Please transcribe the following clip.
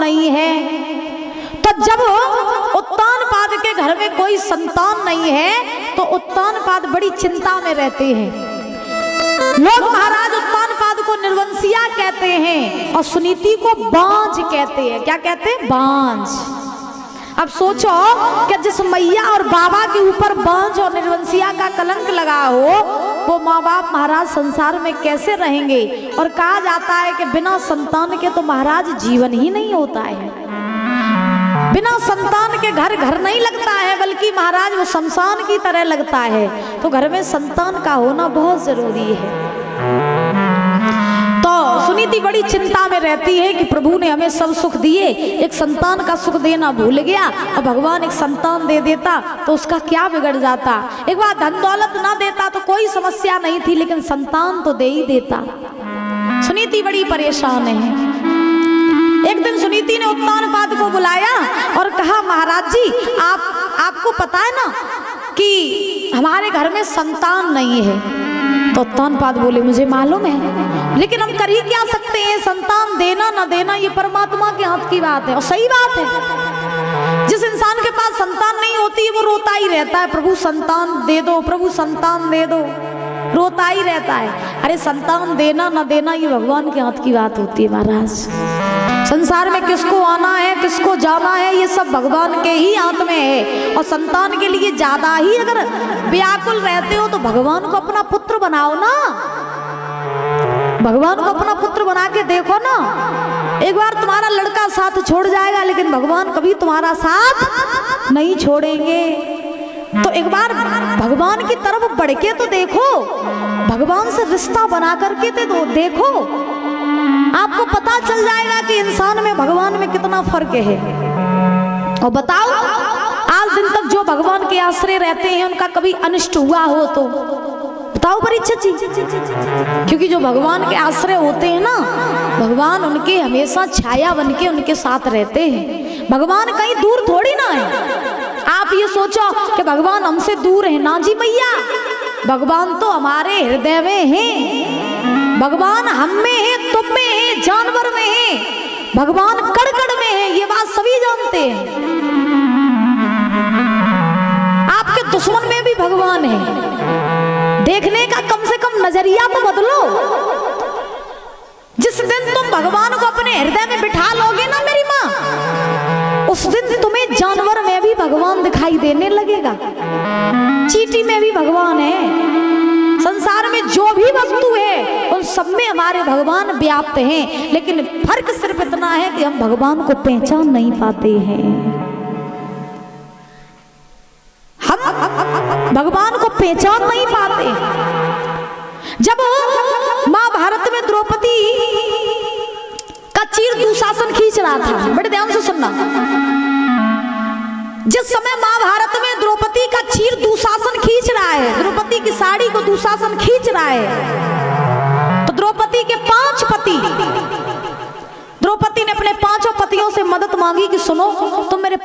नहीं है। तो जब उत्तानपाद के घर में कोई संतान नहीं है तो उत्तानपाद बड़ी चिंता में रहते हैं। लोग महाराज उत्तानपाद को निर्वंशिया कहते हैं और सुनीति को बांझ कहते हैं। क्या कहते हैं? बांझ। अब सोचो कि जिस मैया और बाबा के ऊपर बांझ और निर्वंशिया का कलंक लगा हो, वो माँ बाप महाराज संसार में कैसे रहेंगे। और कहा जाता है कि बिना संतान के तो महाराज जीवन ही नहीं होता है। बिना संतान के घर घर नहीं लगता है, बल्कि महाराज वो शमशान की तरह लगता है। तो घर में संतान का होना बहुत जरूरी है। तो सुनीति बड़ी चिंता में रहती है कि प्रभु ने हमें सब सुख दिए, एक संतान का सुख देना भूल गया। और भगवान एक संतान दे देता तो उसका क्या बिगड़ जाता। एक बार धन दौलत ना देता तो कोई समस्या नहीं थी, लेकिन संतान तो दे ही देता। सुनीति बड़ी परेशान है। एक दिन सुनीति ने उत्तानपाद को बुलाया और कहा, महाराज जी आपको पता है ना कि हमारे घर में संतान नहीं है। तो उत्तानपाद बोले, मुझे मालूम है, लेकिन हम कर ही क्या सकते हैं। संतान देना ना देना ये परमात्मा के हाथ की बात है। और सही बात है, जिस इंसान के पास संतान नहीं होती वो रोता ही रहता है, प्रभु संतान दे दो, प्रभु संतान दे दो, रोता ही रहता है। अरे संतान देना ना देना ये भगवान के हाथ की बात होती है महाराज। संसार में किसको आना है किसको जाना है ये सब भगवान के ही हाथ में है। और संतान के लिए ज्यादा ही अगर व्याकुल रहते हो तो भगवान को अपना पुत्र बनाओ ना। भगवान को अपना पुत्र बना के देखो ना। एक बार तुम्हारा लड़का साथ छोड़ जाएगा, लेकिन भगवान कभी तुम्हारा साथ नहीं छोड़ेंगे। तो एक बार भगवान की तरफ बढ़ के तो देखो, भगवान से रिश्ता बना करके तो देखो, आपको पता चल जाएगा कि इंसान में भगवान में कितना फर्क है। और बताओ, आज दिन तक जो भगवान के आश्रय रहते हैं उनका कभी अनिष्ट हुआ हो तो बताओ परीक्षा जी। क्योंकि जो भगवान के आश्रय होते हैं ना, भगवान उनके हमेशा छाया बन के उनके साथ रहते हैं। भगवान कहीं दूर थोड़ी ना है। आप ये सोचो कि भगवान हमसे दूर है, ना जी मैया, भगवान तो हमारे हृदय में है। भगवान हम में है, तुम में है, जानवर में है, भगवान कण कण में है। ये बात सभी जानते हैं। आपके दुश्मन में भी भगवान है। देखने का कम से कम नजरिया तो बदलो। जिस दिन तुम भगवान को अपने हृदय में बिठा लोगे ना मेरी माँ, उस दिन तुम्हें जानवर में भी भगवान दिखाई देने लगेगा। चींटी में भी भगवान है। संसार में जो भी वस्तु है उन सब में हमारे भगवान व्याप्त हैं। लेकिन फर्क सिर्फ इतना है कि हम भगवान को पहचान नहीं पाते हैं। हम भगवान को पहचान नहीं पाते। जब महाभारत में द्रौपदी का चीर दुशासन खींच रहा था, बड़े ध्यान से सुनना, जिस समय महाभारत में द्रौपदी का चीर दुशासन खींच रहा है, द्रौपदी की साड़ी को दुशासन खींच रहा है, तो द्रौपदी के 5 पति, द्रौपदी ने अपने 5 पतियों से मदद मांगी कि सुनो तुम मेरे